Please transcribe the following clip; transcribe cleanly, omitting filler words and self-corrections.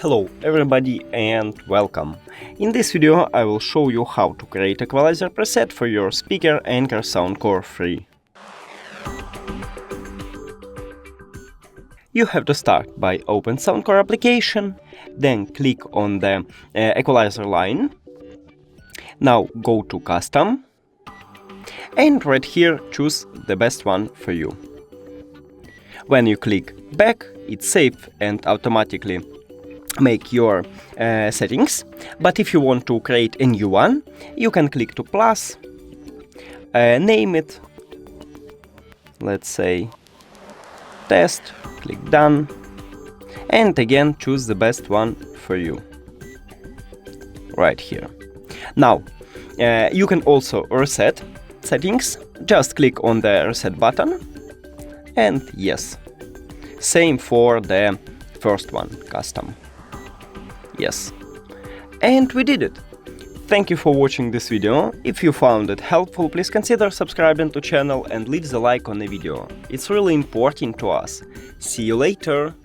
Hello everybody and welcome. In this video I will show you how to create Equalizer preset for your speaker Anker Soundcore 3. You have to start by open Soundcore application, then click on the Equalizer line. Now go to Custom and right here choose the best one for you. When you click back, it saves and automatically make your settings, but if you want to create a new one, you can click to plus, name it, let's say test, click done, and again choose the best one for you right here. Now you can also reset settings, just click on the reset button, and yes, same for the first one, custom. Yes, and we did it! Thank you for watching this video. If you found it helpful, please consider subscribing to channel and leave the like on the video. It's really important to us. See you later!